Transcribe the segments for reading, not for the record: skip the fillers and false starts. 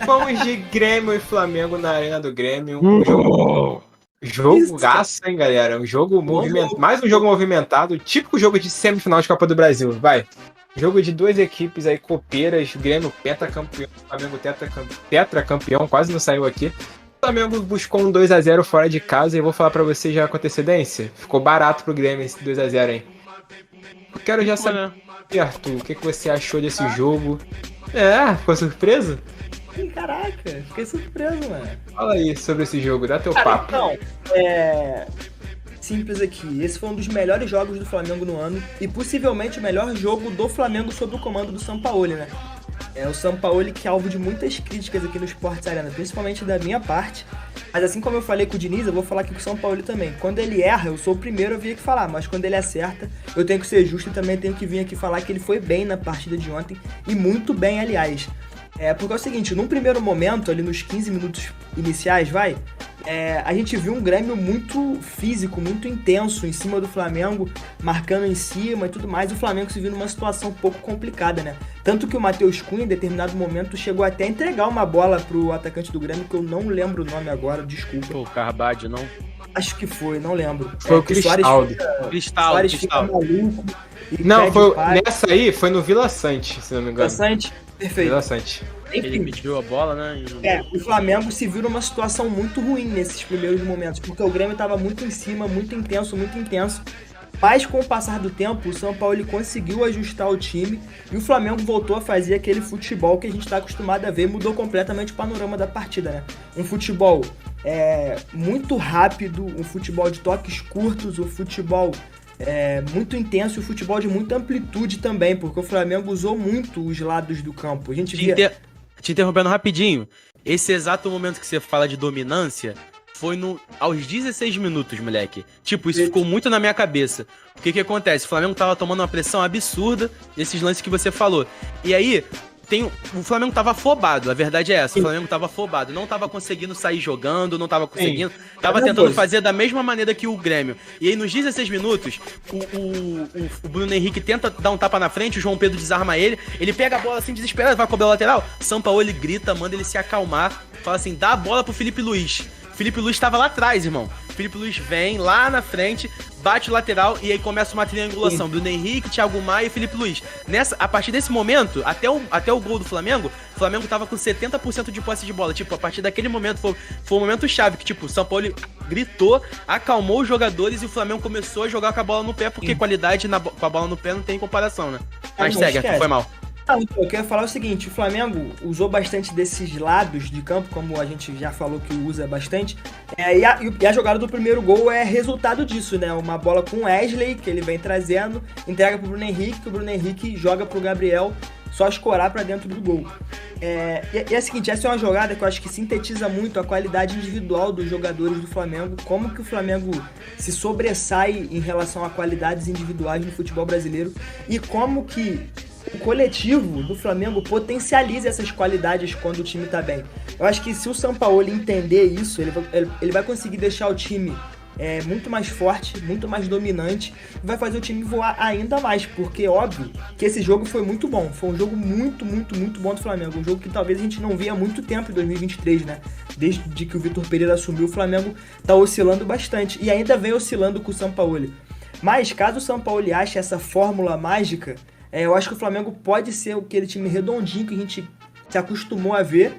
Vamos de Grêmio e Flamengo na Arena do Grêmio. Jogaço, hein, galera? Um jogo movimentado. Mais um jogo movimentado. Típico jogo de semifinal de Copa do Brasil. Vai. Jogo de duas equipes aí, copeiras. Grêmio tetracampeão. Flamengo tetracampeão. Quase não saiu aqui. O Flamengo buscou um 2x0 fora de casa. E eu vou falar pra vocês já com antecedência. Ficou barato pro Grêmio esse 2x0 aí. Eu quero já saber, Arthur, o que você achou desse jogo? Ficou surpreso? Caraca, fiquei surpreso, mano. Fala aí sobre esse jogo, dá teu papo. Então, simples aqui. Esse foi um dos melhores jogos do Flamengo no ano e possivelmente o melhor jogo do Flamengo sob o comando do Sampaoli, né? É o Sampaoli que é alvo de muitas críticas aqui no Sports Arena, principalmente da minha parte. Mas assim como eu falei com o Diniz, eu vou falar aqui com o Sampaoli também. Quando ele erra, eu sou o primeiro a vir aqui falar, mas quando ele acerta, eu tenho que ser justo e também tenho que vir aqui falar que ele foi bem na partida de ontem, e muito bem, aliás. Porque é o seguinte, num primeiro momento, ali nos 15 minutos iniciais, a gente viu um Grêmio muito físico, muito intenso em cima do Flamengo, marcando em cima e tudo mais, e o Flamengo se viu numa situação um pouco complicada, né? Tanto que o Matheus Cunha, em determinado momento, chegou até a entregar uma bola pro atacante do Grêmio, que eu não lembro o nome agora, desculpa. Pô, o Carbadio, não? Acho que foi, não lembro. Foi o Cristaldo. Soares fica maluco. Não, nessa aí foi no Vila Sante, se não me engano. Vila Sante? Perfeito. Vila Sante. Ele pediu a bola, né? O Flamengo se viu numa situação muito ruim nesses primeiros momentos, porque o Grêmio estava muito em cima, muito intenso. Mas com o passar do tempo, o São Paulo conseguiu ajustar o time e o Flamengo voltou a fazer aquele futebol que a gente está acostumado a ver, mudou completamente o panorama da partida, né? Um futebol muito rápido, um futebol de toques curtos, um futebol muito intenso e um futebol de muita amplitude também, porque o Flamengo usou muito os lados do campo. A gente via... Te interrompendo rapidinho, esse exato momento que você fala de dominância foi aos 16 minutos, moleque. Tipo, isso ficou muito na minha cabeça. O que acontece? O Flamengo tava tomando uma pressão absurda nesses lances que você falou. E aí, o Flamengo tava afobado, a verdade é essa. O Flamengo tava afobado, não tava conseguindo sair jogando, não tava conseguindo. Tava tentando fazer da mesma maneira que o Grêmio. E aí, nos 16 minutos, o Bruno Henrique tenta dar um tapa na frente, o João Pedro desarma ele, ele pega a bola assim, desesperado, vai cobrar o lateral. Sampaoli grita, manda ele se acalmar, fala assim, dá a bola pro Felipe Luiz. Felipe Luiz estava lá atrás, irmão. Felipe Luiz vem lá na frente, bate o lateral e aí começa uma triangulação. Bruno Henrique, Thiago Maia e Felipe Luiz. A partir desse momento, até o gol do Flamengo, o Flamengo tava com 70% de posse de bola. Tipo, a partir daquele momento foi um momento chave que, tipo, o São Paulo gritou, acalmou os jogadores e o Flamengo começou a jogar com a bola no pé, porque qualidade com a bola no pé não tem comparação, né? Mas segue, foi mal. Eu quero falar o seguinte, o Flamengo usou bastante desses lados de campo, como a gente já falou que usa bastante, e a jogada do primeiro gol é resultado disso, né? Uma bola com o Wesley, que ele vem trazendo, entrega pro Bruno Henrique, que o Bruno Henrique joga pro Gabriel, só escorar pra dentro do gol. E é o seguinte, essa é uma jogada que eu acho que sintetiza muito a qualidade individual dos jogadores do Flamengo, como que o Flamengo se sobressai em relação a qualidades individuais no futebol brasileiro, e como que o coletivo do Flamengo potencializa essas qualidades quando o time tá bem. Eu acho que se o Sampaoli entender isso, ele vai conseguir deixar o time muito mais forte, muito mais dominante, e vai fazer o time voar ainda mais, porque óbvio que esse jogo foi muito bom, foi um jogo muito bom do Flamengo, um jogo que talvez a gente não via há muito tempo em 2023, né? Desde que o Vitor Pereira assumiu, o Flamengo tá oscilando bastante, e ainda vem oscilando com o Sampaoli. Mas caso o Sampaoli ache essa fórmula mágica, eu acho que o Flamengo pode ser aquele time redondinho que a gente se acostumou a ver.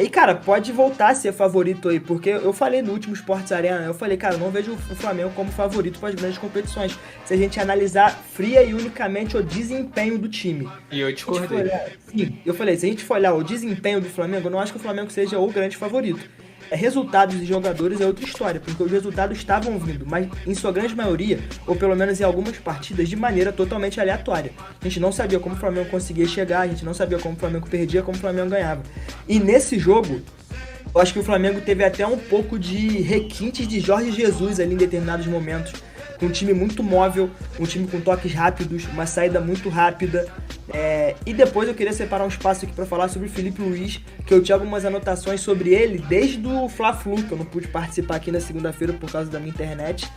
E, cara, pode voltar a ser favorito aí, porque eu falei no último Sports Arena, eu falei, cara, eu não vejo o Flamengo como favorito para as grandes competições, se a gente analisar fria e unicamente o desempenho do time. E eu discordei. Sim, eu falei, se a gente for olhar o desempenho do Flamengo, eu não acho que o Flamengo seja o grande favorito. Resultados de jogadores é outra história, porque os resultados estavam vindo, mas em sua grande maioria, ou pelo menos em algumas partidas, de maneira totalmente aleatória. A gente não sabia como o Flamengo conseguia chegar, a gente não sabia como o Flamengo perdia, como o Flamengo ganhava. E nesse jogo, eu acho que o Flamengo teve até um pouco de requintes de Jorge Jesus ali em determinados momentos, com um time muito móvel, um time com toques rápidos, uma saída muito rápida. E depois eu queria separar um espaço aqui para falar sobre o Felipe Luiz, que eu tinha algumas anotações sobre ele desde o Fla-Flu, que eu não pude participar aqui na segunda-feira por causa da minha internet.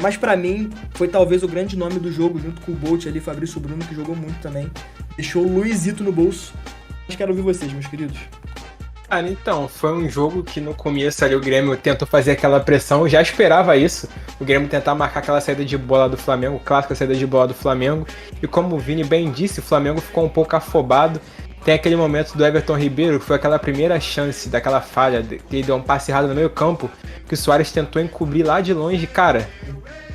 Mas pra mim, foi talvez o grande nome do jogo, junto com o Bolt ali, Fabrício Bruno, que jogou muito também. Deixou o Luizito no bolso. quero ouvir vocês, meus queridos. Cara, então, foi um jogo que no começo ali o Grêmio tentou fazer aquela pressão, eu já esperava isso, o Grêmio tentar marcar aquela saída de bola do Flamengo, clássica saída de bola do Flamengo, e como o Vini bem disse, o Flamengo ficou um pouco afobado. Tem aquele momento do Everton Ribeiro, que foi aquela primeira chance daquela falha, que ele deu um passe errado no meio campo, que o Suárez tentou encobrir lá de longe, cara,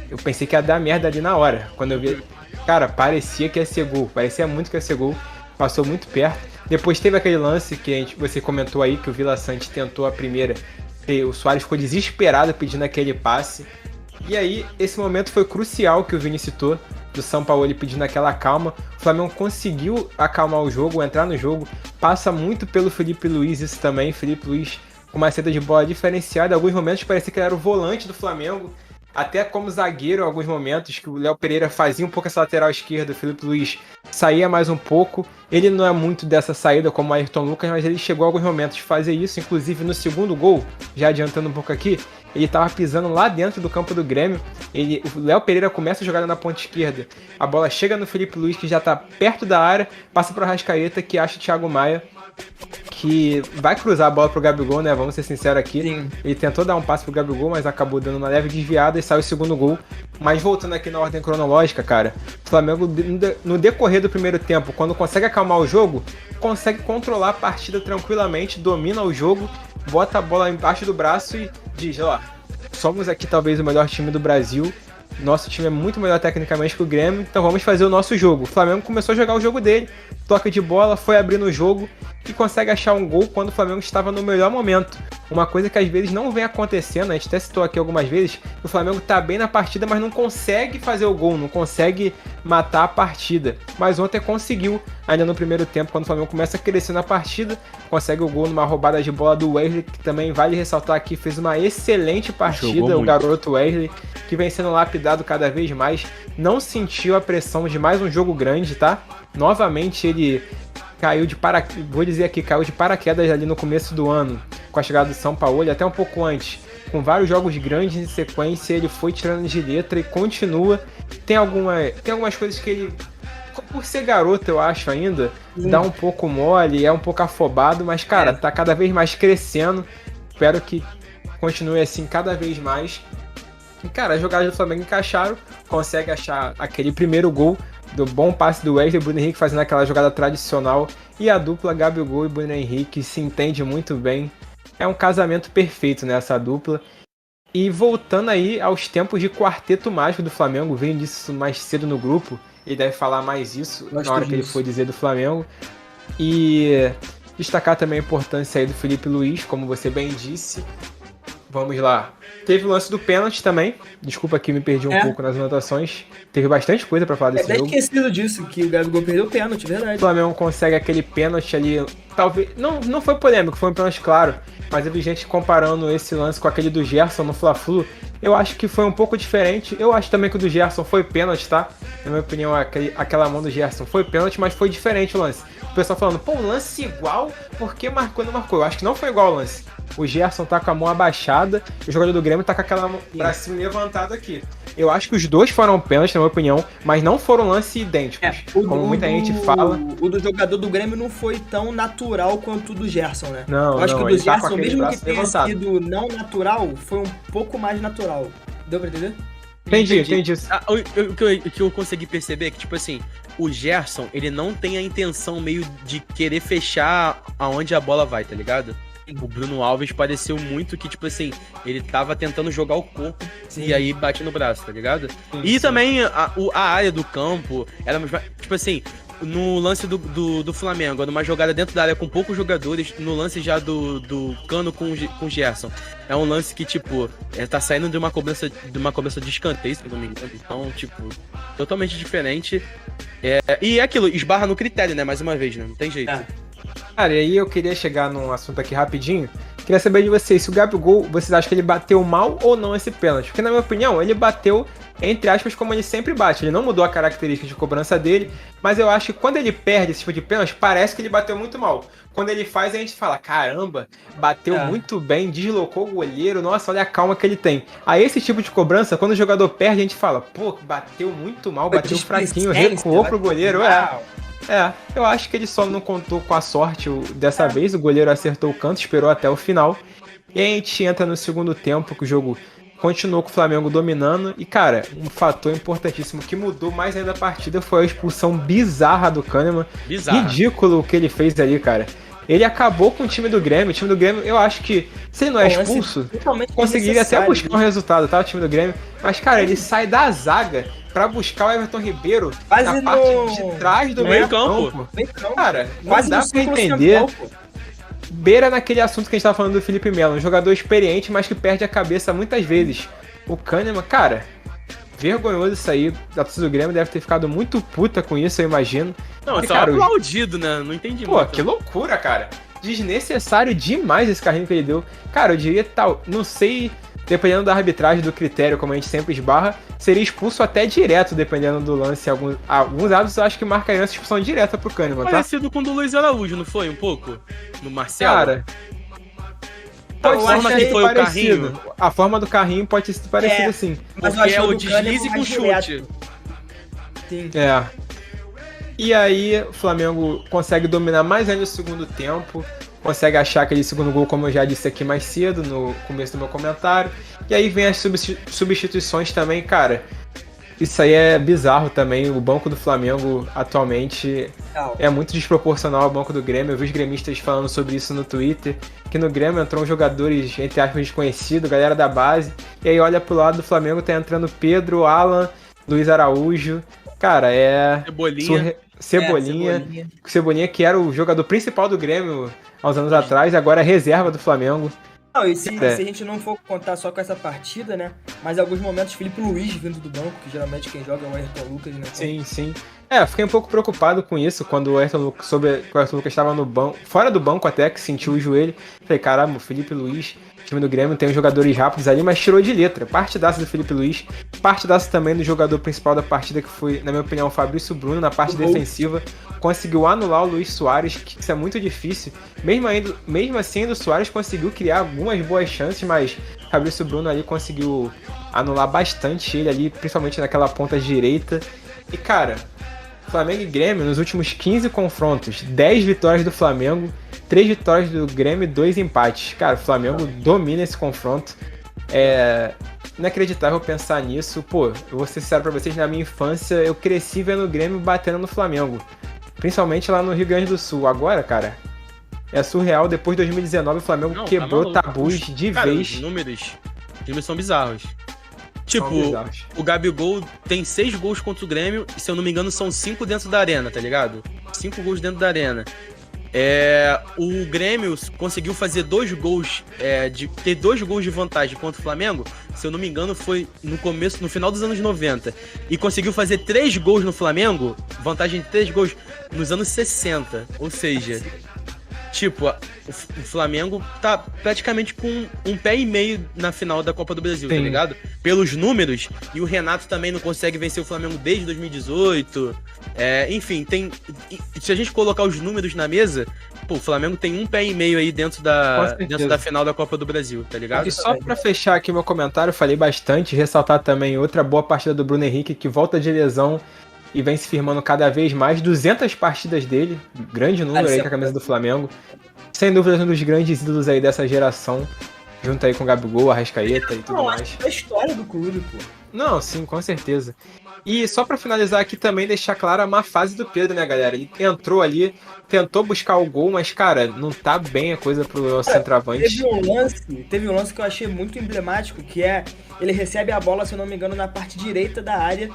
eu pensei que ia dar merda ali na hora, quando eu vi, cara, parecia que ia ser gol, parecia muito que ia ser gol, passou muito perto. Depois teve aquele lance que você comentou aí, que o Vila Sante tentou a primeira, e o Suárez ficou desesperado pedindo aquele passe. E aí, esse momento foi crucial que o Vini citou, do Sampaoli pedindo aquela calma. O Flamengo conseguiu acalmar o jogo, entrar no jogo. Passa muito pelo Felipe Luiz isso também. Felipe Luiz com uma saída de bola diferenciada. Em alguns momentos parecia que ele era o volante do Flamengo. Até como zagueiro em alguns momentos, que o Léo Pereira fazia um pouco essa lateral esquerda, o Felipe Luiz saía mais um pouco. Ele não é muito dessa saída como o Ayrton Lucas, mas ele chegou a alguns momentos de fazer isso, inclusive no segundo gol, já adiantando um pouco aqui, ele estava pisando lá dentro do campo do Grêmio, o Léo Pereira começa a jogada na ponta esquerda, a bola chega no Felipe Luiz, que já está perto da área, passa para o Arrascaeta, que acha o Thiago Maia, que vai cruzar a bola pro Gabigol, né? Vamos ser sinceros aqui. Sim. Ele tentou dar um passe pro Gabigol, mas acabou dando uma leve desviada e saiu o segundo gol. Mas voltando aqui na ordem cronológica, cara, o Flamengo, no decorrer do primeiro tempo, quando consegue acalmar o jogo, consegue controlar a partida tranquilamente, domina o jogo, bota a bola embaixo do braço e diz, ó, somos aqui talvez o melhor time do Brasil, nosso time é muito melhor tecnicamente que o Grêmio, então vamos fazer o nosso jogo. O Flamengo começou a jogar o jogo dele, toca de bola, foi abrindo o jogo e consegue achar um gol quando o Flamengo estava no melhor momento. Uma coisa que às vezes não vem acontecendo, a gente até citou aqui algumas vezes, o Flamengo tá bem na partida, mas não consegue fazer o gol, não consegue matar a partida. Mas ontem conseguiu, ainda no primeiro tempo, quando o Flamengo começa a crescer na partida, consegue o gol numa roubada de bola do Wesley, que também vale ressaltar aqui, fez uma excelente partida, o garoto Wesley, que vem sendo lapidado cada vez mais, não sentiu a pressão de mais um jogo grande, tá? Novamente ele caiu de paraquedas ali no começo do ano, com a chegada do Sampaoli, até um pouco antes, com vários jogos grandes em sequência, ele foi tirando de letra e continua. Tem algumas coisas que ele, por ser garoto, eu acho ainda, dá um pouco mole, é um pouco afobado, mas cara, tá cada vez mais crescendo, espero que continue assim cada vez mais. E cara, as jogadas do Flamengo encaixaram, consegue achar aquele primeiro gol, do bom passe do Wesley, Bruno Henrique fazendo aquela jogada tradicional, e a dupla Gabigol e Bruno Henrique se entende muito bem. É um casamento perfeito nessa dupla. E voltando aí aos tempos de quarteto mágico do Flamengo, veio disso mais cedo no grupo, ele deve falar mais isso na hora que ele for dizer do Flamengo. E destacar também a importância aí do Felipe Luiz, como você bem disse. Vamos lá. Teve o lance do pênalti também. Desculpa que me perdi um pouco nas anotações. Teve bastante coisa pra falar desse jogo. É esquecido disso, que o Gabigol perdeu o pênalti, verdade. O Flamengo consegue aquele pênalti ali. Talvez. Não foi polêmico, foi um pênalti claro. Mas eu vi gente comparando esse lance com aquele do Gerson no Fla-Flu. Eu acho que foi um pouco diferente. Eu acho também que o do Gerson foi pênalti, tá? Na minha opinião, aquela mão do Gerson foi pênalti, mas foi diferente o lance. O pessoal falando, pô, um lance igual, por que marcou ou não marcou? Eu acho que não foi igual o lance. O Gerson tá com a mão abaixada, o jogador do Grêmio tá com aquela mão pra cima levantada aqui. Eu acho que os dois foram pênaltis, na minha opinião, mas não foram lances idênticos, como muita gente fala. O do jogador do Grêmio não foi tão natural quanto o do Gerson, né? Não, eu acho que o do Gerson, tá mesmo que tenha sido não natural, foi um pouco mais natural. Deu pra entender? Entendi. O que eu consegui perceber é que, tipo assim, o Gerson, ele não tem a intenção meio de querer fechar aonde a bola vai, tá ligado? O Bruno Alves pareceu muito que, tipo assim, ele tava tentando jogar o corpo e aí bate no braço, tá ligado? Sim. Também a área do campo, ela, tipo assim, no lance do Flamengo, numa jogada dentro da área com poucos jogadores, no lance já do Cano com o Gerson. É um lance que, tipo, tá saindo de uma cobrança de escanteio, se não me engano. Então, tipo, totalmente diferente. E é aquilo, esbarra no critério, né? Mais uma vez, né? Não tem jeito. Cara, e aí eu queria chegar num assunto aqui rapidinho. Queria saber de vocês, se o Gabigol, vocês acham que ele bateu mal ou não esse pênalti? Porque na minha opinião, ele bateu, entre aspas, como ele sempre bate. Ele não mudou a característica de cobrança dele, mas eu acho que quando ele perde esse tipo de pênalti, parece que ele bateu muito mal. Quando ele faz, a gente fala, caramba, bateu muito bem, deslocou o goleiro, nossa, olha a calma que ele tem. Aí esse tipo de cobrança, quando o jogador perde, a gente fala, pô, bateu muito mal, bateu fraquinho, recuou pro goleiro. Eu acho que ele só não contou com a sorte dessa vez. O goleiro acertou o canto, esperou até o final. E aí a gente entra no segundo tempo, que o jogo continuou com o Flamengo dominando. E, cara, um fator importantíssimo que mudou mais ainda a partida foi a expulsão bizarra do Kahneman. Ridículo o que ele fez ali, cara. Ele acabou com o time do Grêmio. O time do Grêmio, eu acho que, se ele não é expulso, conseguiria até buscar um resultado, tá? O time do Grêmio. Mas, cara, ele sai da zaga pra buscar o Everton Ribeiro na parte de trás do meio campo. Cara, não dá pra entender. Beira naquele assunto que a gente tava falando do Felipe Melo. Um jogador experiente, mas que perde a cabeça muitas vezes. O Kahneman, cara, vergonhoso isso aí. A torcida do Grêmio deve ter ficado muito puta com isso, eu imagino. Não, só aplaudido, né? Não entendi muito. Pô, que loucura, cara. Desnecessário demais esse carrinho que ele deu. Cara, eu diria tal, não sei, dependendo da arbitragem, do critério, como a gente sempre esbarra, seria expulso até direto, dependendo do lance. Alguns árbitros eu acho que marcariam essa expulsão direta pro Kahneman, tá? Parecido com o do Luiz Araújo, não foi? Um pouco? No Marcelo? Cara, a forma que foi o carrinho. A forma do carrinho pode ser parecida assim. Mas porque é o deslize com chute. Sim. E aí o Flamengo consegue dominar mais ainda o segundo tempo, consegue achar aquele segundo gol, como eu já disse aqui mais cedo, no começo do meu comentário. E aí vem as substituições também, cara. Isso aí é bizarro também. O banco do Flamengo atualmente é muito desproporcional ao banco do Grêmio. Eu vi os gremistas falando sobre isso no Twitter, que no Grêmio entrou jogadores, entre aspas, desconhecidos, galera da base. E aí olha pro lado do Flamengo, tá entrando Pedro, Alan, Luiz Araújo. Cara, Cebolinha, que era o jogador principal do Grêmio há uns anos atrás, agora é reserva do Flamengo. Não, e se a gente não for contar só com essa partida, né? Mas em alguns momentos Felipe Luiz vindo do banco, que geralmente quem joga é o Ayrton Lucas, né? Sim. Fiquei um pouco preocupado com isso quando o Ayrton Lucas, estava no banco, fora do banco até, que sentiu o joelho. Falei, caramba, o Felipe Luiz, time do Grêmio, tem uns jogadores rápidos ali, mas tirou de letra. Partidaça do Felipe Luiz, partidaça também do jogador principal da partida, que foi, na minha opinião, o Fabrício Bruno, na parte defensiva. Conseguiu anular o Luiz Soares, que isso é muito difícil. Mesmo assim, o Soares conseguiu criar algumas boas chances, mas o Fabrício Bruno ali conseguiu anular bastante ele ali, principalmente naquela ponta direita. E, cara, Flamengo e Grêmio, nos últimos 15 confrontos, 10 vitórias do Flamengo, 3 vitórias do Grêmio e 2 empates. Cara, o Flamengo domina esse confronto. É inacreditável pensar nisso. Pô, eu vou ser sincero pra vocês, na minha infância eu cresci vendo o Grêmio batendo no Flamengo. Principalmente lá no Rio Grande do Sul. Agora, cara, é surreal. Depois de 2019 o Flamengo quebrou tabus de vez. Os números são bizarros. Tipo, o Gabigol tem 6 gols contra o Grêmio, e se eu não me engano são 5 dentro da arena, tá ligado? 5 gols dentro da arena. O Grêmio conseguiu fazer 2 gols, ter 2 gols de vantagem contra o Flamengo, se eu não me engano foi no final dos anos 90, e conseguiu fazer 3 gols no Flamengo, vantagem de 3 gols nos anos 60, ou seja, tipo, o Flamengo tá praticamente com um pé e meio na final da Copa do Brasil, Sim. Tá ligado? Pelos números, e o Renato também não consegue vencer o Flamengo desde 2018. Enfim, se a gente colocar os números na mesa, pô, o Flamengo tem um pé e meio aí dentro da final da Copa do Brasil, tá ligado? E só pra fechar aqui meu comentário, eu falei bastante, ressaltar também outra boa partida do Bruno Henrique, que volta de lesão e vem se firmando cada vez mais, 200 partidas dele, grande número aí com a camisa do Flamengo. Sem dúvida, um dos grandes ídolos aí dessa geração, junto aí com o Gabigol, Arrascaeta e tudo mais. É a história do clube, pô. Não, sim, com certeza. E só pra finalizar aqui também, deixar clara a má fase do Pedro, né, galera? Ele entrou ali, tentou buscar o gol, mas, cara, não tá bem a coisa pro centroavante. Teve um lance que eu achei muito emblemático, que ele recebe a bola, se eu não me engano, na parte direita da área,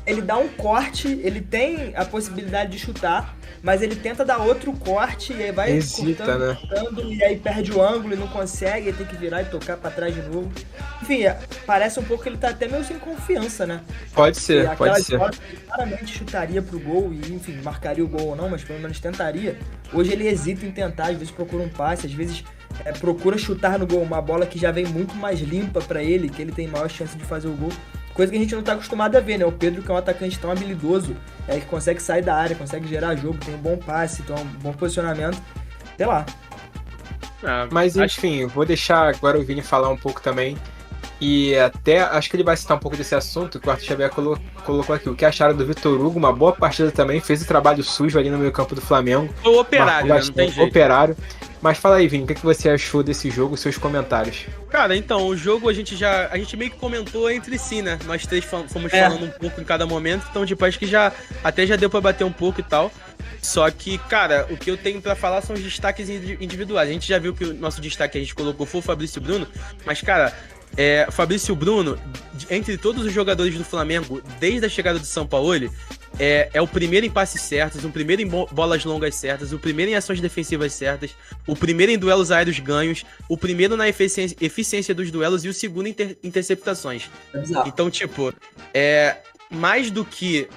ele dá um corte, ele tem a possibilidade de chutar, mas ele tenta dar outro corte e aí vai cortando, e aí perde o ângulo e não consegue, ele tem que virar e tocar pra trás de novo. Enfim, parece um pouco que ele tá até meio sem confiança, né? Pode ser. Ele claramente chutaria pro gol e, enfim, marcaria o gol ou não, mas pelo menos tentaria. Hoje ele hesita em tentar, às vezes procura um passe, às vezes procura chutar no gol, uma bola que já vem muito mais limpa pra ele, que ele tem maior chance de fazer o gol. Coisa que a gente não tá acostumado a ver, né? O Pedro, que é um atacante tão habilidoso, que consegue sair da área, consegue gerar jogo, tem um bom passe, tem um bom posicionamento. Sei lá. Mas enfim, vou deixar agora o Vini falar um pouco também. E até acho que ele vai citar um pouco desse assunto que o Arthur Xavier colocou aqui o que acharam do Vitor Hugo, uma boa partida também, fez o trabalho sujo ali no meio campo do Flamengo. Foi o Operário, né? Não tem jeito. Operário. Mas fala aí, Vini, o que você achou desse jogo, seus comentários? Cara, então, o jogo a gente meio que comentou entre si, né? Nós três fomos falando um pouco em cada momento, então tipo, acho que já deu pra bater um pouco e tal. Só que, cara, o que eu tenho pra falar são os destaques individuais. A gente já viu que o nosso destaque que a gente colocou foi o Fabrício Bruno, mas, cara, o Fabrício Bruno, entre todos os jogadores do Flamengo, desde a chegada do Sampaoli, é o primeiro em passes certos, o primeiro em bolas longas certas, o primeiro em ações defensivas certas, o primeiro em duelos aéreos ganhos, o primeiro na eficiência dos duelos e o segundo em interceptações. Então, tipo, mais do que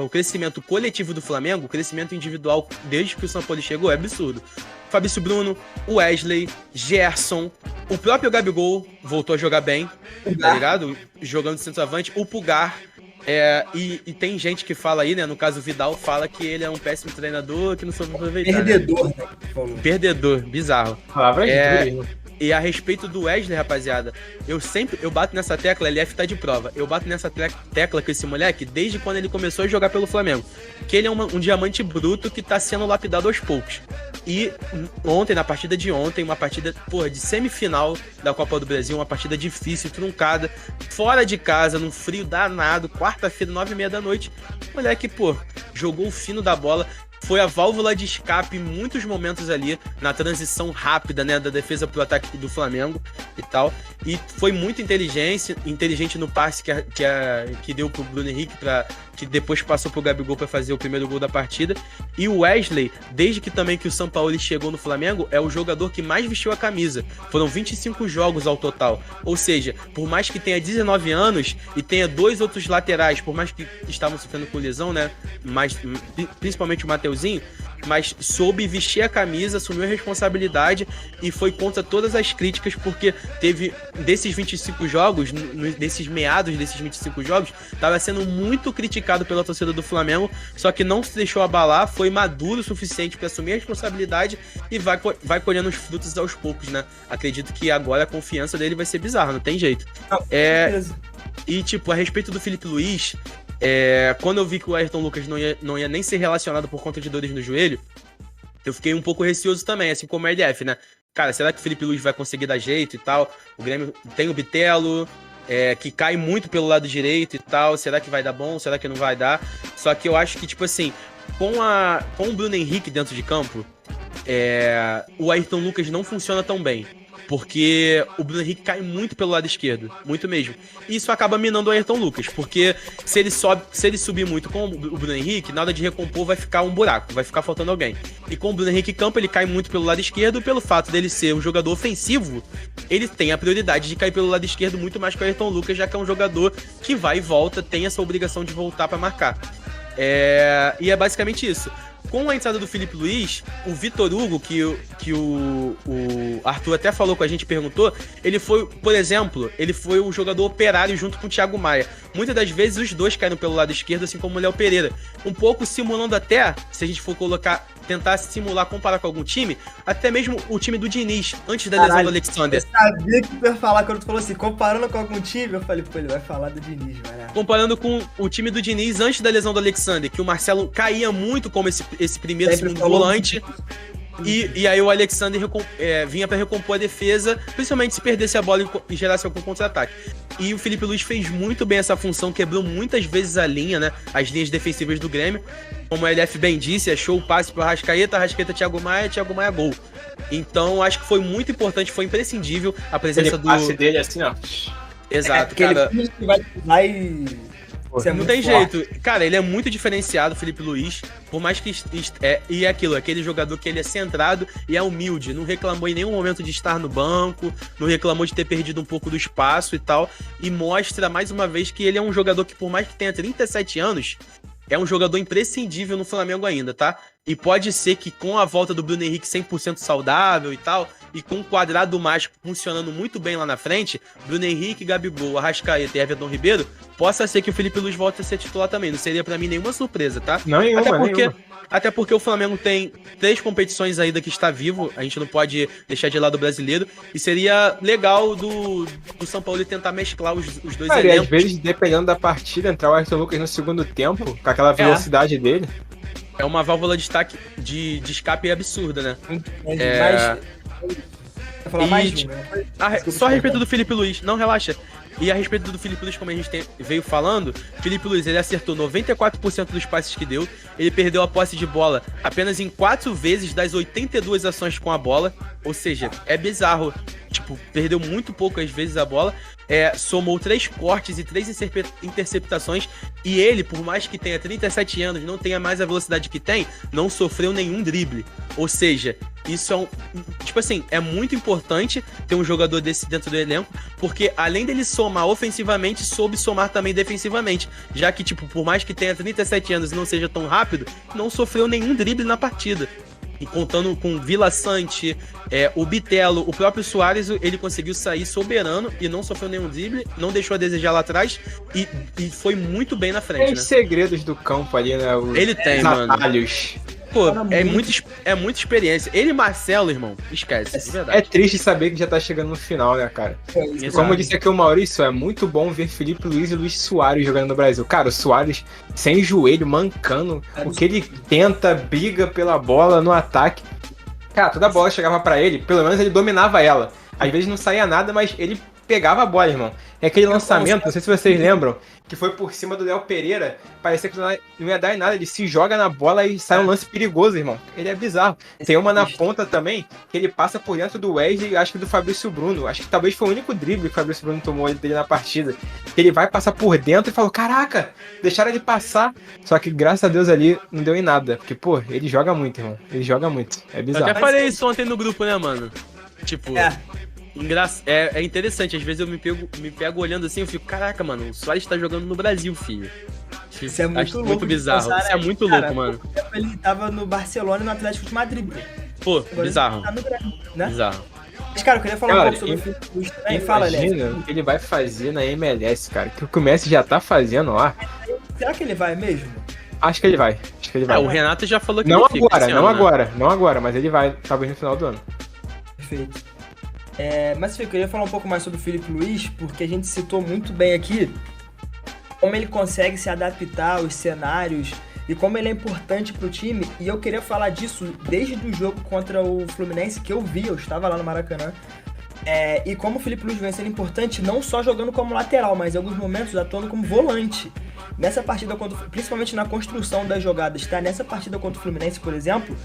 o crescimento coletivo do Flamengo, o crescimento individual desde que o Sampaoli chegou é absurdo. Fabrício Bruno, o Wesley, Gerson, o próprio Gabigol voltou a jogar bem, tá ligado? Jogando de centroavante, o Pulgar. E tem gente que fala aí, né? No caso, o Vidal fala que ele é um péssimo treinador, que não soube aproveitar. Perdedor, né? Perdedor, bizarro. Palavras duras, né? E a respeito do Wesley, rapaziada, eu bato nessa tecla, LF tá de prova. Eu bato nessa tecla com esse moleque desde quando ele começou a jogar pelo Flamengo. Que ele é um diamante bruto que tá sendo lapidado aos poucos. E ontem, na partida de ontem, uma partida, de semifinal da Copa do Brasil, uma partida difícil, truncada, fora de casa, num frio danado, quarta-feira, 9h30 da noite. O moleque, jogou o fino da bola. Foi a válvula de escape em muitos momentos ali, na transição rápida, né, da defesa pro ataque do Flamengo e tal. E foi muito inteligente no passe que deu pro Bruno Henrique, que depois passou pro Gabigol para fazer o primeiro gol da partida. E o Wesley, desde que o Sampaoli chegou no Flamengo, é o jogador que mais vestiu a camisa. Foram 25 jogos ao total. Ou seja, por mais que tenha 19 anos e tenha 2 outros laterais, por mais que estavam sofrendo com lesão, né, principalmente o Mateuzinho, mas soube vestir a camisa, assumiu a responsabilidade e foi contra todas as críticas, porque teve, desses 25 jogos, desses meados desses 25 jogos, estava sendo muito criticado pela torcida do Flamengo, só que não se deixou abalar, foi maduro o suficiente para assumir a responsabilidade e vai colhendo os frutos aos poucos, né? Acredito que agora a confiança dele vai ser bizarra, não tem jeito. E, a respeito do Felipe Luiz, quando eu vi que o Ayrton Lucas não ia nem ser relacionado por conta de dores no joelho, eu fiquei um pouco receoso também, assim como o RDF, né? Cara, será que o Felipe Luiz vai conseguir dar jeito e tal? O Grêmio tem o Bitelo, que cai muito pelo lado direito e tal. Será que vai dar bom? Será que não vai dar? Só que eu acho que, com o Bruno Henrique dentro de campo, o Ayrton Lucas não funciona tão bem. Porque o Bruno Henrique cai muito pelo lado esquerdo, muito mesmo. E isso acaba minando o Ayrton Lucas, porque se ele subir muito com o Bruno Henrique, na hora de recompor vai ficar um buraco, vai ficar faltando alguém. E com o Bruno Henrique em campo, ele cai muito pelo lado esquerdo, pelo fato dele ser um jogador ofensivo, ele tem a prioridade de cair pelo lado esquerdo muito mais que o Ayrton Lucas, já que é um jogador que vai e volta, tem essa obrigação de voltar para marcar. E é basicamente isso. Com a entrada do Felipe Luiz, o Vitor Hugo, que o Arthur até falou com a gente, perguntou, ele foi, por exemplo, o jogador operário junto com o Thiago Maia. Muitas das vezes os dois caíram pelo lado esquerdo, assim como o Léo Pereira. Um pouco simulando até, se a gente for tentar simular, comparar com algum time, até mesmo o time do Diniz, antes da lesão do Alexander. Eu sabia que tu ia falar quando tu falou assim, comparando com algum time, eu falei, ele vai falar do Diniz, vai. Comparando com o time do Diniz antes da lesão do Alexander, que o Marcelo caía muito como esse primeiro, segundo volante. E aí o Alexander vinha para recompor a defesa, principalmente se perdesse a bola e gerasse algum contra-ataque. E o Felipe Luiz fez muito bem essa função, quebrou muitas vezes a linha, né? As linhas defensivas do Grêmio. Como o LF bem disse, achou o passe para Arrascaeta, Thiago Maia, gol. Então acho que foi muito importante, foi imprescindível a presença do passe dele assim, ó. Exato, cara. Ele vai não tem jeito. Cara, ele é muito diferenciado, Felipe Luiz. Por mais que... E é aquilo, aquele jogador que ele é centrado e é humilde. Não reclamou em nenhum momento de estar no banco. Não reclamou de ter perdido um pouco do espaço e tal. E mostra, mais uma vez, que ele é um jogador que, por mais que tenha 37 anos... É um jogador imprescindível no Flamengo ainda, tá? E pode ser que com a volta do Bruno Henrique 100% saudável e tal, e com um quadrado mágico funcionando muito bem lá na frente, Bruno Henrique, Gabigol, Arrascaeta e Everton Ribeiro, possa ser que o Felipe Luiz volte a ser titular também. Não seria pra mim nenhuma surpresa, tá? Não, nenhuma. Até porque o Flamengo tem 3 competições ainda que está vivo, a gente não pode deixar de lado o brasileiro, e seria legal do São Paulo tentar mesclar os dois Cara, elencos. E às vezes, dependendo da partida, entrar o Ayrton Lucas no segundo tempo, com aquela velocidade dele. É uma válvula de escape absurda, né? Vai falar mais de um, né? Só a respeito do Felipe Luiz, não, relaxa. E a respeito do Felipe Luiz, como a gente veio falando, Felipe Luiz, ele acertou 94% dos passes que deu, ele perdeu a posse de bola apenas em 4 vezes das 82 ações com a bola, ou seja, é bizarro, tipo, perdeu muito poucas vezes a bola, somou 3 cortes e 3 interceptações, e ele, por mais que tenha 37 anos, não tenha mais a velocidade que tem, não sofreu nenhum drible, ou seja, isso tipo assim, é muito importante ter um jogador desse dentro do elenco, porque além dele somar ofensivamente, soube somar também defensivamente, já que, tipo, por mais que tenha 37 anos e não seja tão rápido, não sofreu nenhum drible na partida. E contando com Vila Sante, o Bitelo, o próprio Suárez, ele conseguiu sair soberano e não sofreu nenhum drible, não deixou a desejar lá atrás e foi muito bem na frente, Tem né? segredos do campo ali, né? Ele tem, mano. Atalhos. Pô, é muita experiência. Ele e Marcelo, irmão, esquece, de verdade. É triste saber que já tá chegando no final, né, cara? E como disse aqui o Maurício, é muito bom ver Felipe Luiz e Luiz Soares jogando no Brasil. Cara, o Soares sem joelho, mancando, o que ele tenta, briga pela bola no ataque. Cara, toda a bola chegava pra ele, pelo menos ele dominava ela. Às vezes não saía nada, mas ele pegava a bola, irmão. É aquele lançamento, não sei se vocês lembram, que foi por cima do Léo Pereira, parecia que não ia dar em nada, ele se joga na bola e sai um lance perigoso, irmão. Ele é bizarro. Tem uma na ponta também, que ele passa por dentro do Wesley, acho que do Fabrício Bruno. Acho que talvez foi o único drible que o Fabrício Bruno tomou dele na partida. Ele vai passar por dentro e falou, caraca, deixaram ele passar. Só que graças a Deus ali não deu em nada, porque, pô, ele joga muito, irmão. Ele joga muito. É bizarro. Eu até falei isso ontem no grupo, né, mano? Tipo... É interessante, às vezes eu me pego olhando assim, eu fico, caraca, mano, o Suárez tá jogando no Brasil, filho. Isso é muito louco, muito bizarro, pensar, isso é muito louco, mano. Ele tava no Barcelona e no Atlético de Madrid. Pô, agora bizarro. Ele tá no Brasil, né? Bizarro. Mas, cara, eu queria falar um pouco sobre o Felipe Luiz também. Fala, Léo. Imagina o que ele vai fazer na MLS, cara. O que o Messi já tá fazendo lá. Será que ele vai mesmo? Acho que ele vai. O Renato já falou que não ele fica esse ano, não agora, mas ele vai, talvez no final do ano. Perfeito. Mas eu queria falar um pouco mais sobre o Felipe Luiz, porque a gente citou muito bem aqui como ele consegue se adaptar aos cenários e como ele é importante pro time. E eu queria falar disso desde o jogo contra o Fluminense, que eu estava lá no Maracanã. E como o Felipe Luiz vem sendo importante, não só jogando como lateral, mas em alguns momentos atuando como volante. Nessa partida, principalmente na construção das jogadas, tá? Nessa partida contra o Fluminense, por exemplo,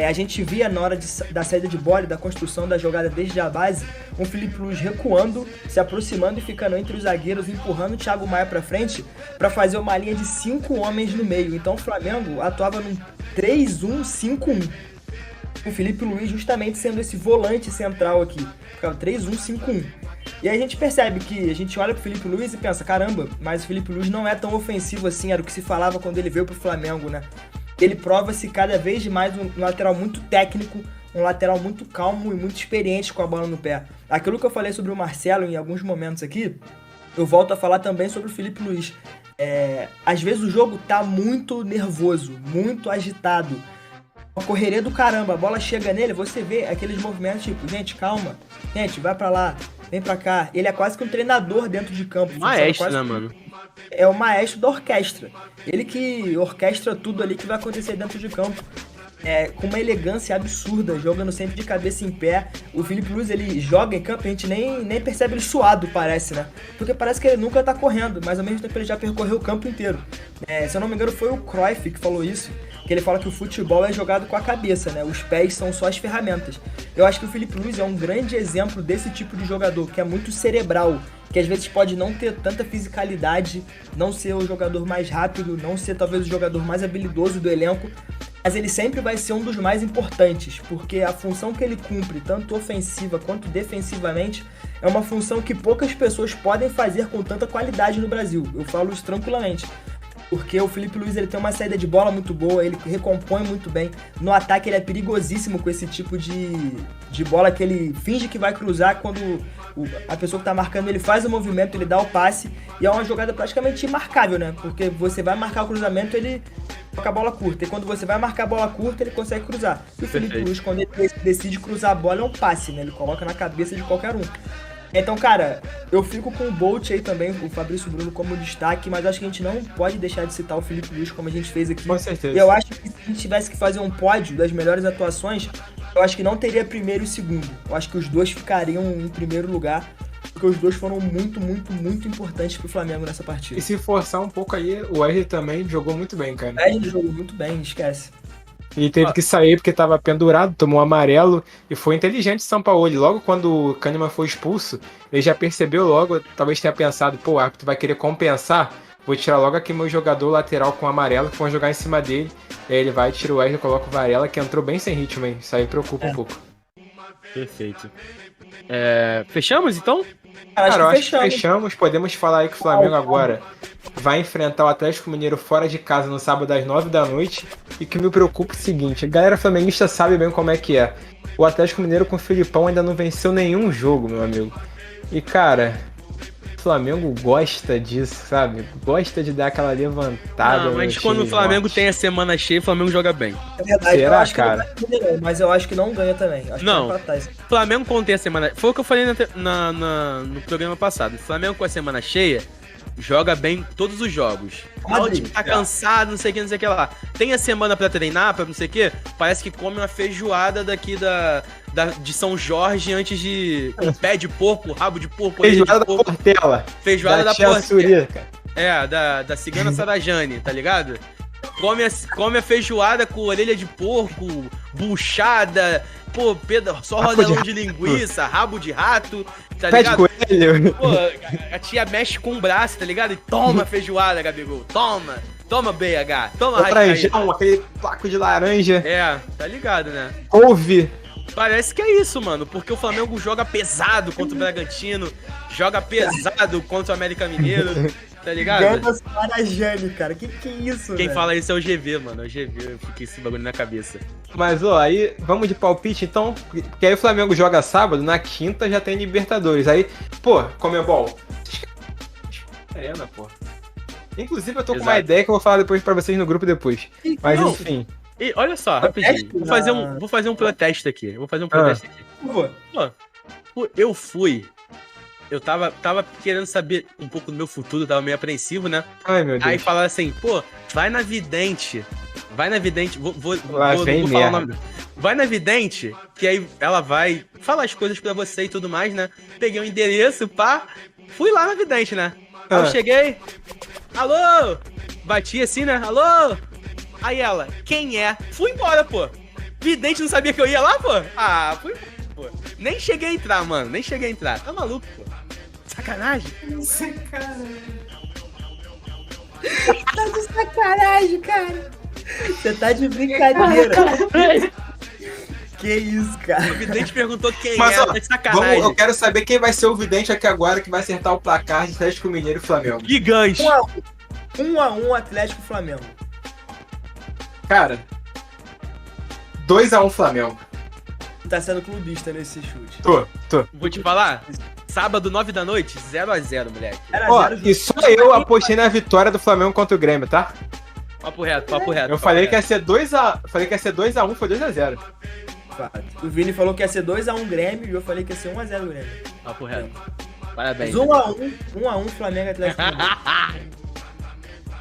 a gente via na hora da saída de bola e da construção da jogada desde a base, o Felipe Luiz recuando, se aproximando e ficando entre os zagueiros, empurrando o Thiago Maia pra frente para fazer uma linha de 5 homens no meio. Então o Flamengo atuava num 3-1-5-1. O Felipe Luiz justamente sendo esse volante central aqui. Ficava 3-1-5-1. E aí a gente percebe que a gente olha pro Felipe Luiz e pensa, caramba, mas o Felipe Luiz não é tão ofensivo assim, era o que se falava quando ele veio pro Flamengo, né? Ele prova-se cada vez mais um lateral muito técnico, um lateral muito calmo e muito experiente com a bola no pé. Aquilo que eu falei sobre o Marcelo em alguns momentos aqui, eu volto a falar também sobre o Felipe Luiz. Às vezes o jogo tá muito nervoso, muito agitado. Uma correria do caramba, a bola chega nele, você vê aqueles movimentos tipo, gente, calma, gente, vai pra lá, vem pra cá. Ele é quase que um treinador dentro de campo. Maestro, né, mano? É o maestro da orquestra. Ele que orquestra tudo ali que vai acontecer dentro de campo. Com uma elegância absurda, jogando sempre de cabeça em pé. O Felipe Luiz, ele joga em campo, a gente nem percebe ele suado, parece, né? Porque parece que ele nunca tá correndo, mas ao mesmo tempo ele já percorreu o campo inteiro. Se eu não me engano, foi o Cruyff que falou isso, que ele fala que o futebol é jogado com a cabeça, né? Os pés são só as ferramentas. Eu acho que o Felipe Luiz é um grande exemplo desse tipo de jogador, que é muito cerebral, que às vezes pode não ter tanta fisicalidade, não ser o jogador mais rápido, não ser talvez o jogador mais habilidoso do elenco, mas ele sempre vai ser um dos mais importantes, porque a função que ele cumpre, tanto ofensiva quanto defensivamente, é uma função que poucas pessoas podem fazer com tanta qualidade no Brasil. Eu falo isso tranquilamente. Porque o Felipe Luiz ele tem uma saída de bola muito boa, ele recompõe muito bem. No ataque ele é perigosíssimo com esse tipo de bola que ele finge que vai cruzar quando a pessoa que tá marcando ele faz o movimento, ele dá o passe. E é uma jogada praticamente imarcável, né? Porque você vai marcar o cruzamento, ele toca a bola curta. E quando você vai marcar a bola curta, ele consegue cruzar. E o Felipe Luiz, quando ele decide cruzar a bola, é um passe, né? Ele coloca na cabeça de qualquer um. Então, cara, eu fico com o Bolt aí também, o Fabrício Bruno como destaque, mas acho que a gente não pode deixar de citar o Felipe Luiz como a gente fez aqui. Com certeza. E eu acho que se a gente tivesse que fazer um pódio das melhores atuações, eu acho que não teria primeiro e segundo. Eu acho que os dois ficariam em primeiro lugar, porque os dois foram muito, muito, muito importantes pro Flamengo nessa partida. E se forçar um pouco aí, o Wesley também jogou muito bem, cara. O Wesley jogou muito bem, esquece. E teve que sair porque tava pendurado, tomou um amarelo e foi inteligente o Sampaoli. Logo quando o Kahneman foi expulso, ele já percebeu logo, talvez tenha pensado, pô, o árbitro vai querer compensar, vou tirar logo aqui meu jogador lateral com amarelo, que vão jogar em cima dele. E aí ele vai, tira o Wesley, coloca o Varela, que entrou bem sem ritmo, hein? Isso aí preocupa um pouco. Perfeito. Fechamos, então? Cara, eu acho que fechamos. Podemos falar aí que o Flamengo agora vai enfrentar o Atlético Mineiro fora de casa no sábado às 9 da noite. E que me preocupa é o seguinte, a galera flamenguista sabe bem como é que é. O Atlético Mineiro com o Filipão ainda não venceu nenhum jogo, meu amigo. E, cara, o Flamengo gosta disso, sabe? Gosta de dar aquela levantada. Não, mas quando o Flamengo tem a semana cheia, o Flamengo joga bem. É verdade, será, eu acho cara? Que não ganha, mas eu acho que não ganha também. Acho Não, que vai empatar isso. Flamengo quando tem a semana... Foi o que eu falei no programa passado. O Flamengo com a semana cheia, joga bem todos os jogos. O time tá cansado, não sei o que lá. Tem a semana pra treinar, pra não sei o que, parece que come uma feijoada daqui de São Jorge antes de... Um pé de porco, rabo de porco, feijoada de porco. Da Portela. Feijoada da Portela. Da cigana Sarajane, tá ligado? Come a feijoada com orelha de porco, buchada, pô, só rodelão de linguiça, rabo de rato, tá ligado? Pé de coelho. Pô, a tia mexe com o braço, tá ligado? E toma feijoada, Gabigol, toma BH, toma laranjão, aquele placo de laranja. Tá ligado, né? Couve. Parece que é isso, mano, porque o Flamengo joga pesado contra o Bragantino, joga pesado contra o América Mineiro, tá ligado? Gana Sarajane, cara, que é isso, Quem velho? fala isso é o GV, mano, é o GV, eu fiquei esse bagulho na cabeça. Mas, ó, aí, vamos de palpite, então, porque aí o Flamengo joga sábado, na quinta já tem Libertadores, aí, pô, Comebol. Arena, pô. Inclusive, eu tô com uma ideia que eu vou falar depois pra vocês no grupo depois. Mas, enfim. E olha só, rapidinho, vou fazer um protesto aqui, Pô, eu tava querendo saber um pouco do meu futuro, tava meio apreensivo, né? Ai, meu Deus. Aí falaram assim, pô, vai na vidente, vou falar o nome. Vai na vidente, que aí ela vai falar as coisas pra você e tudo mais, né? Peguei o endereço, pá, fui lá na vidente, né? Aí eu cheguei, alô, bati assim, né? Alô? Aí ela, quem é? Fui embora, pô. Vidente não sabia que eu ia lá, pô? Ah, fui embora, pô. Nem cheguei a entrar, mano. Tá maluco, pô. Sacanagem. Tá de sacanagem, cara. Você tá de brincadeira. Que isso, cara. O vidente perguntou quem Mas, é, ó, tá de sacanagem. eu quero saber quem vai ser o vidente aqui agora que vai acertar o placar de Atlético Mineiro e Flamengo. Gigante. 1-1 Atlético e Flamengo. Cara, 2-1 Flamengo. Tá sendo clubista nesse chute. Tô. Vou te falar, sábado, 9 da noite, 0x0, moleque. Ó, e só eu apostei na vitória do Flamengo contra o Grêmio, tá? Papo reto. Eu falei que ia ser 2-1, foi 2-0. O Vini falou que ia ser 2-1 Grêmio e eu falei que ia ser 1-0 Grêmio. Papo reto. Parabéns. 1-1 Flamengo e Atlético Mineiro.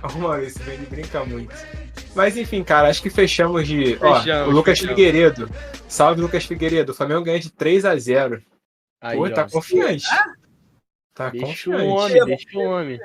Arruma isso, Vini brinca muito. Mas enfim, cara, acho que fechamos de... o Lucas Figueiredo. Salve, Lucas Figueiredo. O Flamengo ganha de 3-0. Aí, pô, tá confiante. Tá deixa confiante. o homem, deixa o homem.